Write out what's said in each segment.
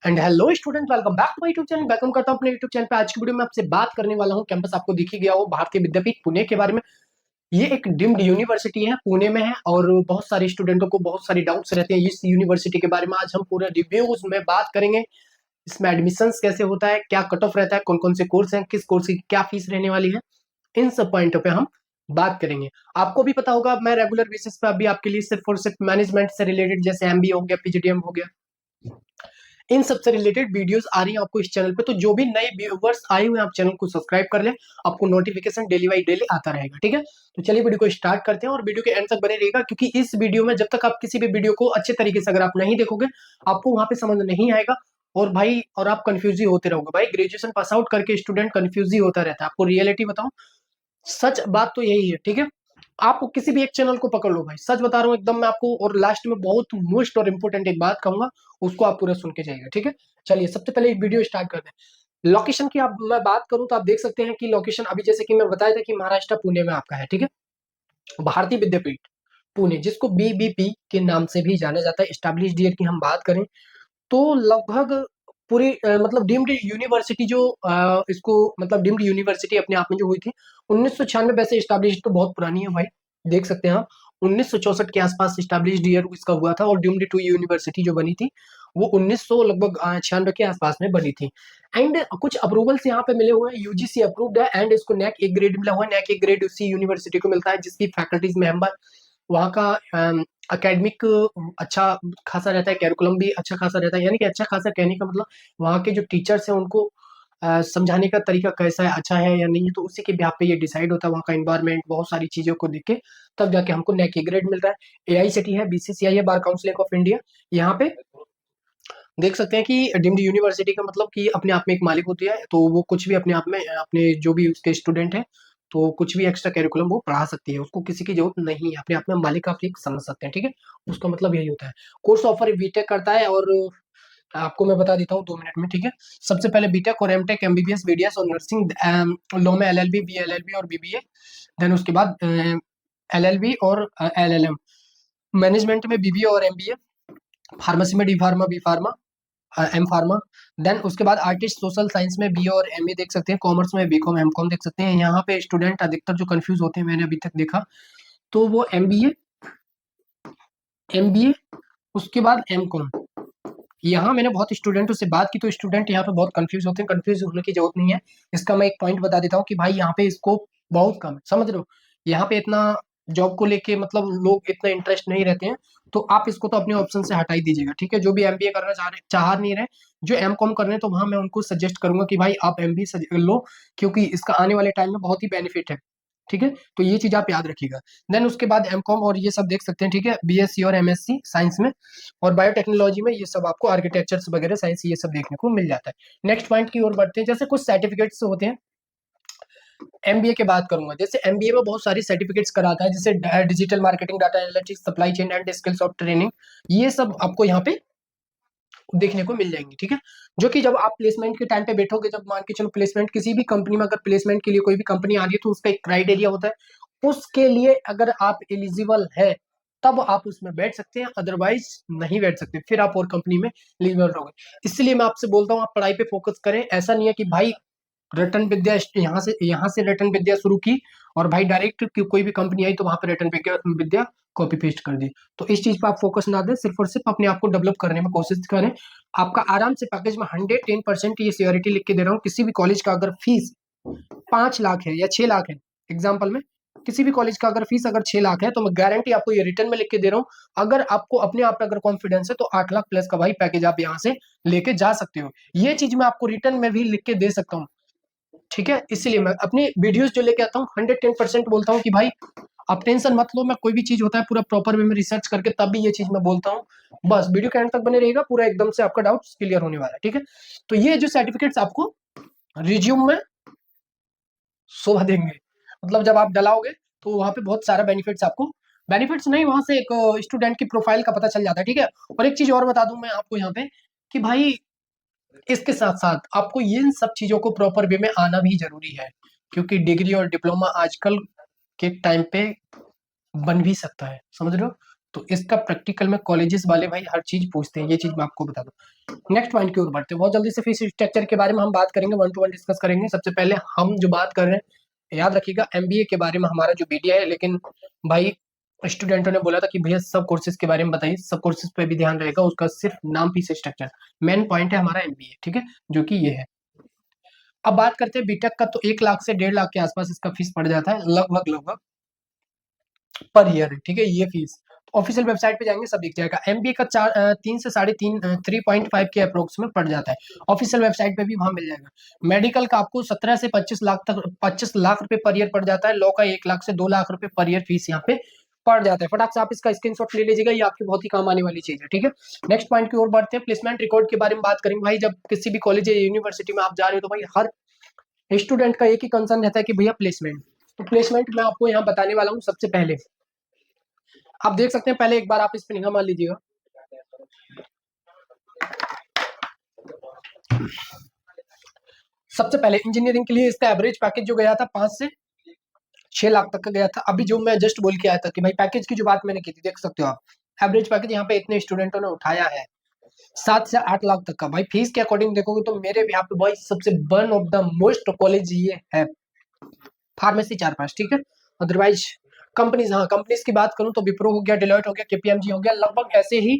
And hello student, welcome back to my YouTube channel. Welcome करता हूं अपने YouTube channel पे। आज की वीडियो में आपसे बात करने वाला हूं, कैंपस आपको दिख ही गया हो, भारतीय विद्यापीठ पुणे के बारे में। ये एक डीम्ड यूनिवर्सिटी है, पुणे में है और बहुत सारे स्टूडेंटों को बहुत सारी डाउट्स रहते हैं इस यूनिवर्सिटी के बारे में। आज हम पूरा रिव्यूज में बात करेंगे। इसमें एडमिशंस कैसे होता है, क्या कट ऑफ रहता है, कौन कौन से कोर्स हैं, किस कोर्स की क्या फीस रहने वाली है, इन सब पॉइंटों पे हम बात करेंगे। आपको भी पता होगा, मैं रेगुलर बेसिस पे अभी आपके लिए सिर्फ और सिर्फ मैनेजमेंट से रिलेटेड, जैसे एमबीए हो गया, पीजीडीएम हो गया, इन सबसे रिलेटेड वीडियोस आ रही हैं आपको इस चैनल पे। तो जो भी नए व्यूवर्स आए हुए हैं, आप चैनल को सब्सक्राइब कर लें, आपको नोटिफिकेशन डेली बाई डेली आता रहेगा। ठीक है, तो चलिए वीडियो को स्टार्ट करते हैं और वीडियो के एंड तक बने रहिएगा, क्योंकि इस वीडियो में जब तक आप किसी भी वीडियो को अच्छे तरीके से अगर आप नहीं देखोगे, आपको वहां पे समझ नहीं आएगा। और भाई, और आप कंफ्यूज ही होते रहोगे। भाई, ग्रेजुएशन पास आउट करके स्टूडेंट कंफ्यूज ही होता रहता है। आपको रियलिटी बताऊं, सच बात तो यही है। ठीक है, आप किसी भी एक चैनल को पकड़ लो भाई, सच बता रहा हूँ एकदम मैं आपको। और लास्ट में बहुत मोस्ट और इम्पोर्टेंट एक बात कहूंगा, उसको आप पूरा सुन के जाइएगा। ठीक है, चलिए सबसे पहले वीडियो स्टार्ट करते हैं। लोकेशन की आप मैं बात करूं तो आप देख सकते हैं कि लोकेशन अभी, जैसे कि मैं बताया था कि महाराष्ट्र पुणे में आपका है। ठीक है, भारतीय विद्यापीठ पुणे, जिसको बीबीपी के नाम से भी जाना जाता है। स्टैब्लिश्ड ईयर की हम बात करें तो लगभग पूरी मतलब डीम्ड यूनिवर्सिटी जो इसको मतलब डीम्ड यूनिवर्सिटी अपने आप में जो हुई थी 1996। वैसे स्टैब्लिश तो बहुत पुरानी है भाई, देख सकते हैं आप। 1964 के आसपास स्टैब्लिश्ड ईयर इसका हुआ था। और डीम्ड टू यूनिवर्सिटी जो बनी थी वो 1900 लगभग 96 के आसपास में बनी थी। एंड कुछ अप्रूवल्स यहाँ पे मिले हुए हैं, यूजीसी अप्रूव्ड है। एंड इसको नैक एक ग्रेड मिला हुआ है। नैक एक ग्रेड उसी यूनिवर्सिटी को मिलता है जिसकी फैकल्टीज मेंबर, वहाँ का एकेडमिक अच्छा खासा रहता है, कैरिकुलम भी अच्छा खासा रहता है। यानी कि अच्छा खासा कहने का मतलब, वहाँ के जो टीचर्स हैं उनको समझाने का तरीका कैसा है, अच्छा है या नहीं है, तो उसी के ब्याह पे ये डिसाइड होता है। वहाँ का इन्वायरमेंट, बहुत सारी चीजों को देख के तब जाके हमको नैक ए ग्रेड मिलता है। एआईसीटी है, बीसीसीआई है, बार काउंसिल ऑफ इंडिया। यहाँ पे देख सकते हैं कि डीम्ड यूनिवर्सिटी का मतलब कि अपने आप में एक मालिक होती है, तो वो कुछ भी अपने आप में अपने जो भी उसके स्टूडेंट हैं, तो कुछ भी एक्स्ट्रा करिकुलम वो पढ़ा सकती है। उसको किसी की जरूरत नहीं है, अपने आप में मालिक आप एक समझ सकते हैं। ठीक है, उसका मतलब यही होता है। कोर्स ऑफर बीटेक करता है, और आपको मैं बता देता हूँ 2 मिनट में। ठीक है, सबसे पहले बीटेक और एमटेक, एमबीबीएस, बीडीएस और नर्सिंग, लॉ में एलएलबी, बीएलएलबी और बीबीए। देन उसके बाद एलएलबी और एलएलएम, मैनेजमेंट में बीबीए और एमबीए, फार्मेसी में D pharma, B pharma, M pharma. Then उसके बाद आर्टिस्ट सोशल साइंस में बी और एमए देख सकते हैं। कॉमर्स में बीकॉम, एमकॉम देख सकते हैं। यहाँ पे स्टूडेंट अधिकतर जो कंफ्यूज होते हैं, मैंने अभी तक देखा, तो वो एमबीए, एमबीए, उसके बाद एमकॉम। यहाँ मैंने बहुत स्टूडेंटों से बात की, तो स्टूडेंट यहाँ पे बहुत कंफ्यूज होते हैं। कंफ्यूज होने की जरूरत नहीं है। इसका मैं एक पॉइंट बता देता हूँ कि भाई यहाँ पे स्कोप बहुत कम है, समझ रहे हो। यहाँ पे इतना जॉब को लेके मतलब लोग इतना इंटरेस्ट नहीं रहते हैं। तो आप इसको तो अपने ऑप्शन से हटा ही दीजिएगा। ठीक है, जो भी एमबीए करना चाह नहीं रहे, जो एमकॉम कर रहे हैं, तो वहां मैं उनको सजेस्ट करूंगा कि भाई आप एमबीए लो, क्योंकि इसका आने वाले टाइम में बहुत ही बेनिफिट है। ठीक है, तो ये चीज आप याद रखिएगा। देन उसके बाद एमकॉम और ये सब देख सकते हैं। ठीक है, बीएससी और एमएससी साइंस में, और बायोटेक्नोलॉजी में ये सब आपको आर्किटेक्चर्स वगैरह साइंस ये सब देखने को मिल जाता है। नेक्स्ट पॉइंट की ओर बढ़ते हैं। जैसे कुछ सर्टिफिकेट्स होते हैं, एमबीए की बात करूंगा। जैसे एमबीए में बहुत सारी सर्टिफिकेट्स कराता है, जैसे digital marketing, data analytics, supply chain and skills of training. ये सब आपको यहाँ पे देखने को मिल जाएंगी। ठीक है, जो कि जब आप प्लेसमेंट के टाइम पे बैठोगे, जब मान के चलो प्लेसमेंट किसी भी कंपनी में, अगर प्लेसमेंट के लिए कोई भी कंपनी आ रही है, तो उसका एक क्राइटेरिया होता है। उसके लिए अगर आप एलिजिबल है तब आप उसमें बैठ सकते हैं, अदरवाइज नहीं बैठ सकते, फिर आप और कंपनी में एलिजिबल रहोगे। इसलिए मैं आपसे बोलता हूँ, आप पढ़ाई पे फोकस करें। ऐसा नहीं है कि भाई रटन विद्या यहाँ से रटन विद्या शुरू की, और भाई डायरेक्ट कोई भी कंपनी आई तो वहां पर रटन विद्या कॉपी पेस्ट कर दी। तो इस चीज पर आप फोकस ना दें, सिर्फ और सिर्फ अपने आप को डेवलप करने में कोशिश करें। आपका आराम से पैकेज में 110% ये सियोरिटी लिख के दे रहा हूँ। किसी भी कॉलेज का अगर फीस 5 लाख है या 6 लाख है, एग्जाम्पल में, किसी भी कॉलेज का अगर फीस अगर 6 लाख है, तो मैं गारंटी आपको ये रिटर्न में लिख के दे रहा हूँ। अगर आपको अपने आप पे अगर कॉन्फिडेंस है, तो 8 लाख प्लस का भाई पैकेज आप यहाँ से लेके जा सकते हो। ये चीज मैं आपको रिटर्न में भी लिख के दे सकता हूँ। ठीक है, इसलिए मैं अपनी वीडियोस जो लेके आता हूँ 110% बोलता हूँ कि भाई आप टेंशन मत लो। मैं कोई भी चीज होता है पूरा प्रॉपर वे में रिसर्च करके तब भी ये चीज मैं बोलता हूँ। बस वीडियो के एंड तक बने रहेगा, पूरा एकदम से आपका डाउट क्लियर होने वाला है। ठीक है, तो ये जो सर्टिफिकेट्स आपको रिज्यूम में शोभा देंगे, मतलब जब आप डलाओगे तो वहां पे बहुत सारा बेनिफिट्स आपको, बेनिफिट्स नहीं, वहां से एक स्टूडेंट की प्रोफाइल का पता चल जाता है। ठीक है, और एक चीज और बता दूं मैं आपको यहाँ पे कि भाई इसके साथ साथ आपको इन सब चीजों को प्रॉपर वे में आना भी जरूरी है, क्योंकि डिग्री और डिप्लोमा आजकल के टाइम पे बन भी सकता है, समझ रहे हो। तो इसका प्रैक्टिकल में कॉलेजेस वाले भाई हर चीज पूछते हैं, ये चीज मैं आपको बता दूं। नेक्स्ट पॉइंट की ओर बढ़ते हैं, बहुत जल्दी से फीस स्ट्रक्चर के बारे में हम बात करेंगे, 1 to 1 डिस्कस करेंगे। सबसे पहले हम जो बात कर रहे हैं, याद रखिएगा एमबीए के बारे में हमारा जो वीडियो है, लेकिन भाई स्टूडेंटों ने बोला था कि भैया सब कोर्सेज के बारे में बताइए, सब कोर्सेज पे भी ध्यान रहेगा, उसका सिर्फ नाम फीस स्ट्रक्चर मेन पॉइंट है हमारा एमबीए, ठीक है, जो कि ये है। अब बात करते हैं बीटेक का, तो 1 लाख से 1.5 लाख के आसपास इसका फीस पड़ जाता है लगभग पर ईयर, ठीक है, ये फीस ऑफिशियल वेबसाइट पे जाएंगे सब दिख जाएगा। एमबीए का 3 से 3.5 3.5 के अप्रोक्स में पड़ जाता है, ऑफिशियल वेबसाइट पे भी वहां मिल जाएगा। मेडिकल का आपको 17 से 25 लाख तक, 25 लाख रुपए पर ईयर पड़ जाता है। लॉ का 1 लाख से 2 लाख रुपए पर ईयर फीस यहाँ पे पड़ जाता है। फटाक से आप इसका स्क्रीनशॉट ले लीजिएगा, ये आपकी बहुत ही काम आने वाली चीज है, ठीक है। नेक्स्ट पॉइंट की ओर बढ़ते हैं, प्लेसमेंट रिकॉर्ड के बारे में बात करेंगे। भाई जब किसी भी कॉलेज या यूनिवर्सिटी में आप जा रहे हो तो भाई हर स्टूडेंट का एक ही कंसर्न रहता है कि भैया प्लेसमेंट, तो प्लेसमेंट मैं आपको यहाँ बताने वाला हूँ। सबसे पहले आप देख सकते हैं, पहले एक बार आप इस पे निगाह मार लीजिएगा। सबसे पहले इंजीनियरिंग के लिए इसका एवरेज पैकेज जो गया था 5 से 6 लाख तक का गया था। अभी जो मैं जस्ट बोल के आया था कि भाई पैकेज की जो बात मैंने की थी, देख सकते हो आप एवरेज पैकेज यहाँ पे इतने स्टूडेंटों ने उठाया है 7 से 8 लाख तक का। भाई फीस के अकॉर्डिंग देखोगे तो मेरे यहाँ पे भाई सबसे one of the most college ये है फार्मेसी 4-5, ठीक है। अदरवाइज कंपनीज, हाँ कंपनीज की बात करूं तो विप्रो हो गया, डिलॉयट हो गया, केपीएमजी हो गया, लगभग ऐसे ही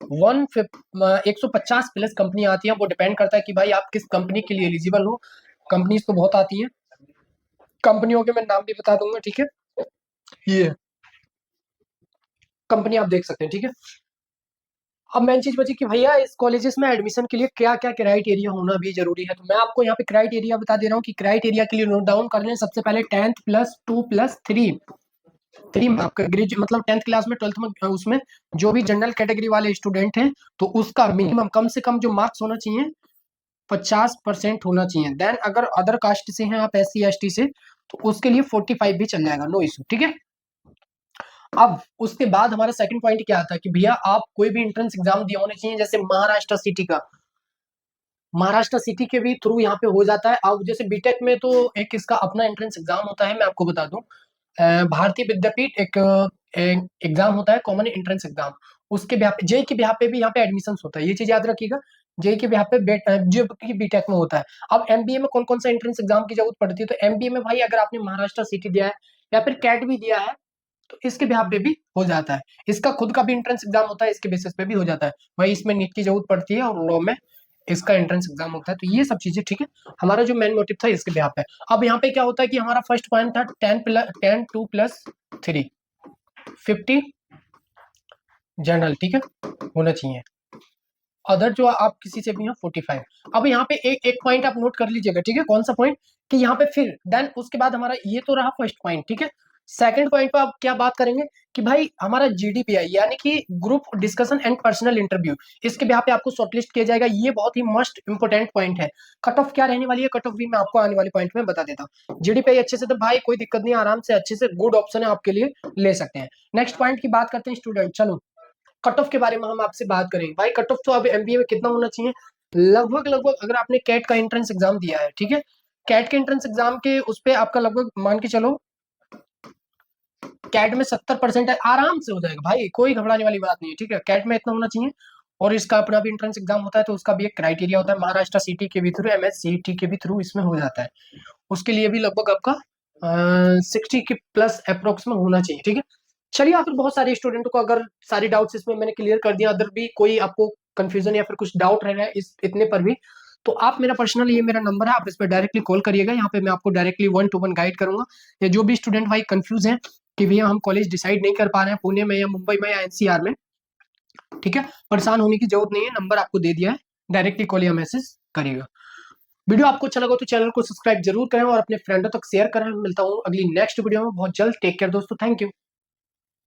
150 प्लस कंपनी आती है। वो डिपेंड करता है कि भाई आप किस कंपनी के लिए एलिजिबल हो। कंपनीज तो बहुत आती हैं, कंपनियों के मैं नाम भी बता दूंगा, ठीक है। ये कंपनी आप देख सकते हैं, ठीक है। अब मेन चीज बची कि भैया इस कॉलेजेस में एडमिशन के लिए क्या क्या क्राइटेरिया होना भी जरूरी है, तो मैं आपको यहाँ पे क्राइटेरिया बता दे रहा हूँ कि क्राइटेरिया के लिए नोट डाउन कर लें। सबसे पहले 10th + 2 + 3 आपका ग्रेजुएट, मतलब 10th क्लास में 12th में, उसमें जो भी जनरल कैटेगरी वाले स्टूडेंट हैं तो उसका मिनिमम कम से कम जो मार्क्स होना चाहिए 50% होना चाहिए। देन अगर अदर कास्ट से हैं आप, SC ST से, तो उसके लिए 45 भी चल जाएगा, नो इशू, ठीक है। अब उसके बाद हमारा सेकंड पॉइंट क्या आता है कि भैया आप कोई भी एंट्रेंस एग्जाम दिए होने चाहिए, जैसे महाराष्ट्र सिटी का, महाराष्ट्र सिटी के भी थ्रू यहाँ पे हो जाता है। अब जैसे बीटेक में तो एक इसका अपना एंट्रेंस एग्जाम होता है, मैं आपको बता दूं, भारतीय विद्यापीठ एक एग्जाम होता है, कॉमन एंट्रेंस एग्जाम, उसके बिहार पे, जेई के बिहार पे भी यहाँ पे एडमिशन होता है, ये चीज याद रखिएगा। जेई के बिहार पे जो कि बीटेक में होता है। अब एमबीए में कौन कौन सा एंट्रेंस एग्जाम की जरूरत पड़ती है, तो एमबीए में भाई अगर आपने महाराष्ट्र सिटी दिया है या फिर कैट भी दिया है तो इसके बिहार पे भी हो जाता है। इसका खुद का भी एंट्रेंस एग्जाम होता है, इसके बेसिस पे भी हो जाता है। वही इसमें नीट की जरूरत पड़ती है और लॉ में इसका एंट्रेंस एग्जाम होता है। तो ये सब चीजें, ठीक है, हमारा जो मेन मोटिव था इसके बिहार पे। अब यहाँ पे क्या होता है कि हमारा फर्स्ट पॉइंट था 10 2 + 3 50 जनरल, ठीक है, होना चाहिए। अदर जो आप किसी से भी हो 45। अब यहाँ पे एक एक पॉइंट आप नोट कर लीजिएगा, ठीक है, कौन सा पॉइंट कि यहाँ पे फिर देन उसके बाद हमारा ये तो रहा फर्स्ट पॉइंट, ठीक है। सेकंड पॉइंट पे आप क्या बात करेंगे कि भाई हमारा GDPI यानी कि group discussion and personal interview, इसके यहाँ पे आपको शॉर्टलिस्ट किया जाएगा। ये बहुत ही मोस्ट इंपोर्टेंट पॉइंट है। कट ऑफ क्या रहने वाली है, कट ऑफ भी मैं आपको आने वाले पॉइंट में बता देता हूँ। GDPI अच्छे से, तो भाई कोई दिक्कत नहीं, आराम से अच्छे से गुड ऑप्शन है आपके लिए, ले सकते हैं। नेक्स्ट पॉइंट की बात करते हैं स्टूडेंट, चलो कट ऑफ के बारे में हम आपसे बात करेंगे। भाई कट ऑफ तो अब एमबीए में कितना होना चाहिए, लगभग अगर आपने कैट का एंट्रेंस एग्जाम दिया है, ठीक है, कैट के एंट्रेंस एग्जाम के उस पे आपका लगभग मान के चलो कैट में 70% है, आराम से हो जाएगा भाई, कोई घबराने वाली बात नहीं है, ठीक है। कैट में इतना होना चाहिए और इसका अपना भी एंट्रेंस एग्जाम होता है, तो उसका भी एक क्राइटेरिया होता है, महाराष्ट्र सिटी के भी थ्रू, MSCET के भी थ्रू इसमें हो जाता है। उसके लिए भी लगभग आपका 60 के प्लस अप्रोक्स में होना चाहिए, ठीक है। चलिए, आखिर बहुत सारे स्टूडेंटों को अगर सारे डाउट्स इसमें मैंने क्लियर कर दिया, अदर भी कोई आपको कंफ्यूजन या फिर कुछ डाउट रह रहा है इस इतने पर भी, तो आप मेरा पर्सनल, ये मेरा नंबर है, आप इस पर डायरेक्टली कॉल करिएगा। यहाँ पे मैं आपको डायरेक्टली 1 to 1 गाइड करूंगा। या जो भी स्टूडेंट भाई कंफ्यूज है कि भैया हम कॉलेज डिसाइड नहीं कर पा रहे हैं पुणे में या मुंबई में या NCR में, ठीक है, परेशान होने की जरूरत नहीं है, नंबर आपको दे दिया है, डायरेक्टली कॉल या मैसेज करिएगा। वीडियो आपको अच्छा लगा तो चैनल को सब्सक्राइब जरूर करें और अपने फ्रेंडों तक शेयर करें। मिलता हूँ अगली नेक्स्ट वीडियो में बहुत जल्द। टेक केयर दोस्तों, थैंक यू।